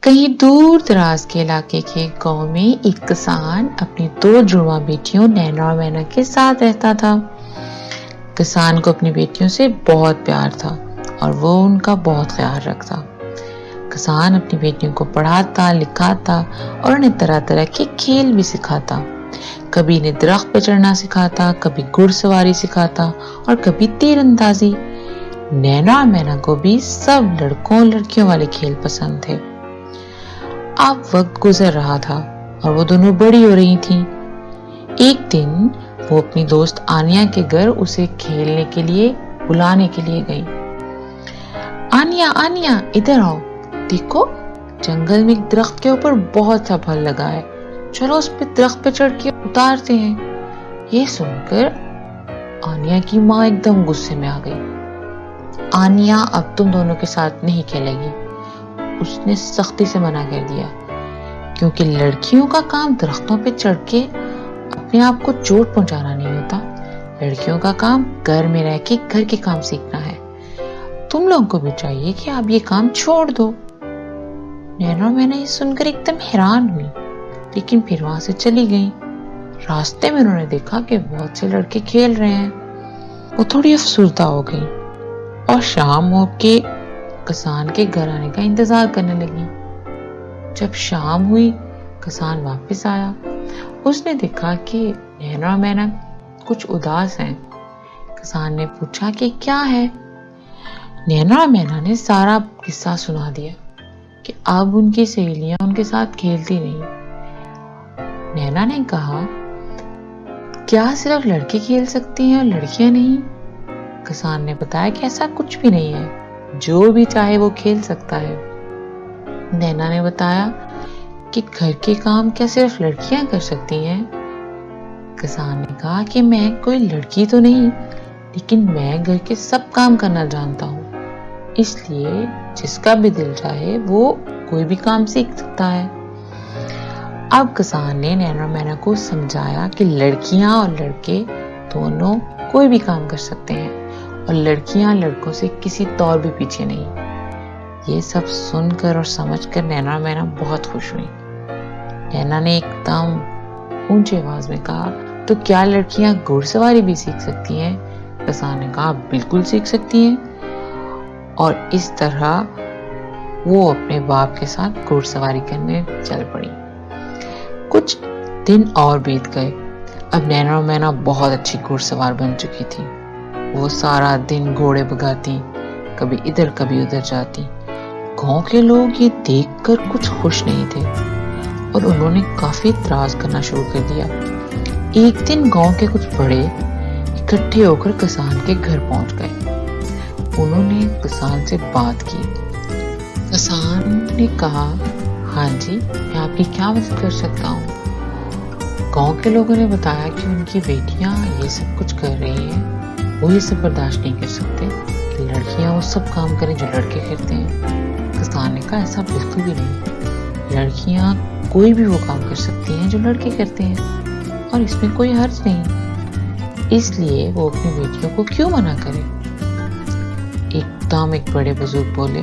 कहीं दूर दराज के इलाके के गांव में एक किसान अपनी 2 जुड़वा बेटियों नैना और मैना के साथ रहता था। किसान को अपनी बेटियों से बहुत प्यार था और वो उनका बहुत ख्याल रखता। किसान अपनी बेटियों को पढ़ाता, लिखाता और उन्हें तरह तरह के खेल भी सिखाता। कभी इन्हें दरख्त पर चढ़ना सिखाता, कभी घुड़सवारी सिखाता और कभी तीरंदाजी। नैना और मैना को भी सब लड़कों और लड़कियों वाले खेल पसंद थे। अब वक्त गुजर रहा था और वो दोनों बड़ी हो रही थीं। एक दिन वो अपनी दोस्त आनिया के घर उसे खेलने के लिए बुलाने के लिए गई। आनिया, आनिया, इधर आओ, देखो जंगल में एक दरख्त के ऊपर बहुत सा फल लगा है, चलो उस पे दरख्त पे चढ़ के उतारते हैं। ये सुनकर आनिया की माँ एकदम गुस्से में आ गई। आनिया, अब तुम दोनों के साथ नहीं खेलेगी, उसने सख्ती से मना कर दिया, क्योंकि लड़कियों का काम दरख्तों पे चढ़ के अपने आप को चोट पहुंचाना नहीं होता। लड़कियों का काम घर में रह के घर के काम सीखना है। तुम लोगों को भी चाहिए कि आप ये काम छोड़ दो। नैना मैंने ये सुनकर एकदम हैरान हुई, लेकिन फिर वहां से चली गई। रास्ते में उन्होंने देखा कि बहुत से लड़के खेल रहे हैं। वो थोड़ी अफसुर्दा हो गई और शाम होके किसान के घर आने का इंतजार करने लगी। जब शाम हुई, किसान वापस आया। उसने देखा कि नैना और मैना कुछ उदास हैं। किसान ने पूछा कि क्या है। नैना और मैना ने सारा किस्सा सुना दिया कि अब उनकी सहेलियां उनके साथ खेलती नहीं। नैना ने कहा, क्या सिर्फ लड़के खेल सकती हैं और लड़कियां नहीं? किसान ने बताया कि ऐसा कुछ भी नहीं है, जो भी चाहे वो खेल सकता है। नैना ने बताया कि घर के काम क्या सिर्फ लड़कियां कर सकती हैं? किसान ने कहा कि मैं कोई लड़की तो नहीं, लेकिन मैं घर के सब काम करना जानता हूँ, इसलिए जिसका भी दिल चाहे वो कोई भी काम सीख सकता है। अब किसान ने नैना और मैना को समझाया कि लड़कियां और लड़के दोनों कोई भी काम कर सकते हैं और लड़कियां लड़कों से किसी तौर भी पीछे नहीं। ये सब सुनकर और समझकर नैना और मैना बहुत खुश हुई। नैना ने एकदम ऊंची आवाज में कहा, तो क्या लड़कियां घुड़सवारी भी सीख सकती हैं? किसान ने कहा, बिल्कुल सीख सकती हैं। और इस तरह वो अपने बाप के साथ घुड़सवारी करने चल पड़ी। कुछ दिन और बीत गए। अब नैना और मैना बहुत अच्छी घुड़सवार बन चुकी थी। वो सारा दिन घोड़े भगाती, कभी इधर कभी उधर जाती। गांव के लोग ये देखकर कुछ खुश नहीं थे और उन्होंने काफी इतराज करना शुरू कर दिया। एक दिन गांव के कुछ बड़े इकट्ठे होकर किसान के घर पहुंच गए। उन्होंने किसान से बात की। किसान ने कहा, हाँ जी, मैं आपकी क्या मदद कर सकता हूँ? गांव के लोगों ने बताया कि उनकी बेटियां ये सब कुछ कर रही हैं, वो ये सब बर्दाश्त नहीं कर सकते कि लड़कियां वो सब काम करें जो लड़के करते हैं। किसान ने कहा, ऐसा बिल्कुल भी नहीं, लड़कियां कोई भी वो काम कर सकती हैं जो लड़के करते हैं और इसमें कोई हर्ज नहीं, इसलिए वो अपनी बेटियों को क्यों मना करे। एकदम एक बड़े बुजुर्ग बोले,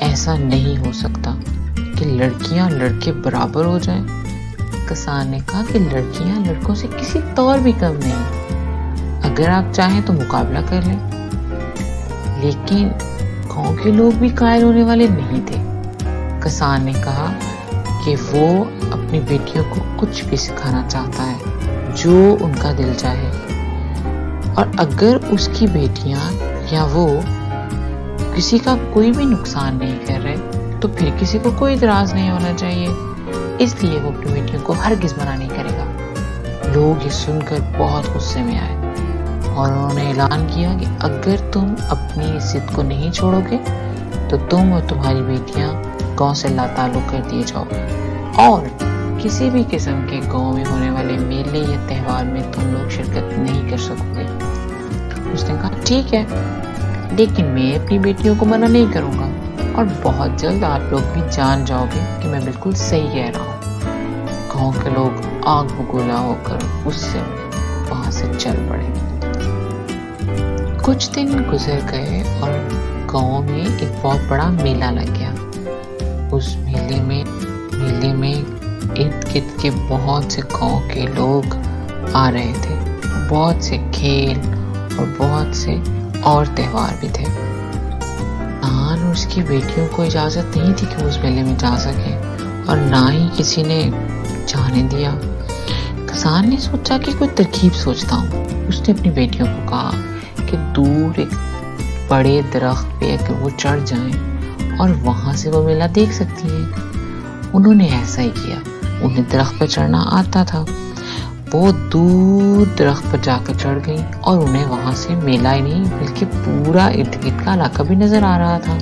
ऐसा नहीं हो सकता कि लड़कियां लड़के बराबर हो जाएं। किसान ने कहा कि लड़कियां लड़कों से किसी तौर भी कम नहीं, अगर आप चाहें तो मुकाबला कर लें। लेकिन गांव के लोग भी कायल होने वाले नहीं थे। किसान ने कहा कि वो अपनी बेटियों को कुछ भी सिखाना चाहता है जो उनका दिल चाहे, और अगर उसकी बेटियां या वो किसी का कोई भी नुकसान नहीं कर रहे तो फिर किसी को कोई इतराज नहीं होना चाहिए, इसलिए वो अपनी बेटियों को हरगिज मना नहीं करेगा। लोग ये सुनकर बहुत गुस्से में आए और उन्होंने ऐलान किया कि अगर तुम अपनी जिद को नहीं छोड़ोगे तो तुम और तुम्हारी बेटियां गांव से लाताल्लुक कर दिए जाओगे और किसी भी किस्म के गांव में होने वाले मेले या त्योहार में तुम लोग शिरकत नहीं कर सकोगे। उसने कहा, ठीक है, लेकिन मैं अपनी बेटियों को मना नहीं करूंगा और बहुत जल्द आप लोग भी जान जाओगे कि मैं बिल्कुल सही कह रहा हूँ। गांव के लोग आग बबूला होकर गुस्से में वहां से चल पड़े। कुछ दिन गुजर गए और गांव में एक बहुत बड़ा मेला लग गया। उस मेले में इर्द गिर्द के बहुत से गांव के लोग आ रहे थे। बहुत से खेल और बहुत से और त्योहार भी थे। किसान और उसकी बेटियों को इजाजत नहीं थी कि वो उस मेले में जा सके और ना ही किसी ने जाने दिया। किसान ने सोचा कि कोई तरकीब सोचता हूँ। उसने अपनी बेटियों को कहा कि दूर एक बड़े दरख्त पे अगर वो चढ़ जाएं और वहां से वो मेला देख सकती हैं। उन्होंने ऐसा ही किया। उन्हें दरख्त पर चढ़ना आता था। वो दूर दरख्त पर जाकर चढ़ गई और उन्हें वहां से मेला ही नहीं बल्कि पूरा इर्द गिर्द का इलाका भी नजर आ रहा था।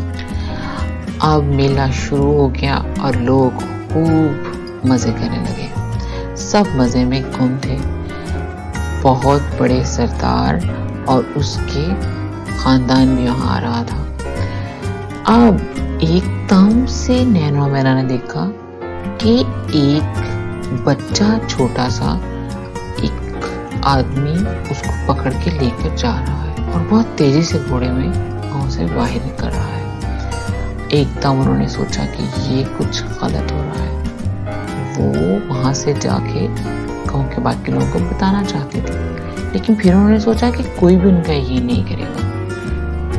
अब मेला शुरू हो गया और लोग खूब मजे करने लगे। सब मजे में गुम थे। बहुत बड़े सरदार और उसके खानदान भी वहां आ रहा था। अब एकदम से नैना और मैना ने देखा कि एक बच्चा छोटा सा एक आदमी उसको पकड़ के लेकर जा रहा है और बहुत तेजी से घोड़े में गांव से बाहर निकल रहा है। एकदम उन्होंने सोचा कि ये कुछ गलत हो रहा है। वो वहां से जाके गांव के बाकी लोगों को बताना चाहते थे, लेकिन फिर उन्होंने सोचा कि कोई भी उनका ये नहीं करेगा।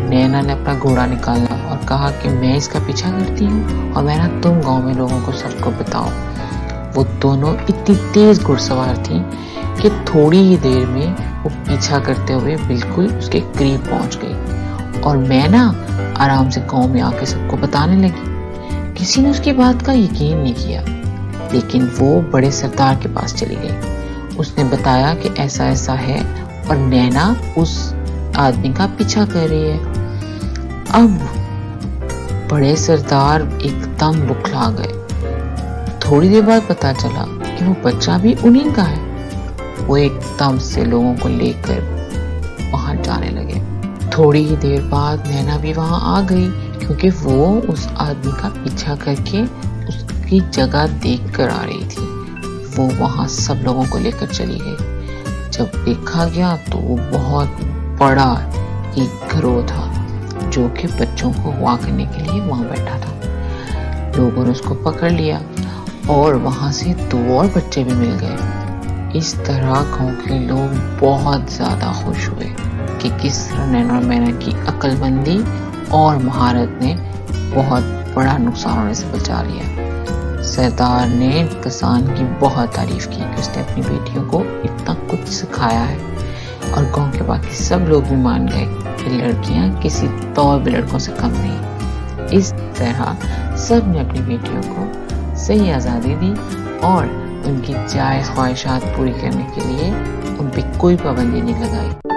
नैना ने अपना घोड़ा निकाला और कहा कि मैं इसका पीछा करती हूँ और मैना तुम गांव में लोगों को सबको बताओ। वो दोनों इतनी तेज घुड़सवार थी कि थोड़ी ही देर में वो पीछा करते हुए बिल्कुल उसके करीब पहुंच गई और मैना आराम से गांव में आके सबको बताने लगी। किसी ने उसकी बात का यकीन नहीं किया, लेकिन वो बड़े सरदार के पास चली गई। उसने बताया कि ऐसा ऐसा है और नैना उस आदमी का पीछा कर रही है। अब बड़े सरदार एकदम बुखला गए। थोड़ी देर बाद पता चला कि वो बच्चा भी उन्हीं का है। वो एकदम से लोगों को लेकर वहां जाने लगे। थोड़ी ही देर बाद नैना भी वहां आ गई, क्योंकि वो उस आदमी का पीछा करके उसकी जगह देख कर आ रही थी। वो वहां सब लोगों को लेकर चली गई। जब देखा गया तो वो बहुत बड़ा एक घरों था जो कि बच्चों को अगवा करने के लिए वहां बैठा था। लोगों ने उसको पकड़ लिया और वहां से 2 और बच्चे भी मिल गए। इस तरह गांव के लोग बहुत ज्यादा खुश हुए कि किस तरह नैना और मैना की अक्लमंदी और महारत ने बहुत बड़ा नुकसान होने से बचा लिया। सरदार ने किसान की बहुत तारीफ की कि उसने अपनी बेटियों को इतना कुछ सिखाया है और गांव के बाकी सब लोग भी मान गए कि लड़कियां किसी तौर भी लड़कों से कम नहीं। इस तरह सब ने अपनी बेटियों को सही आज़ादी दी और उनकी जायज़ ख्वाहिशात पूरी करने के लिए उन पर कोई पाबंदी नहीं लगाई।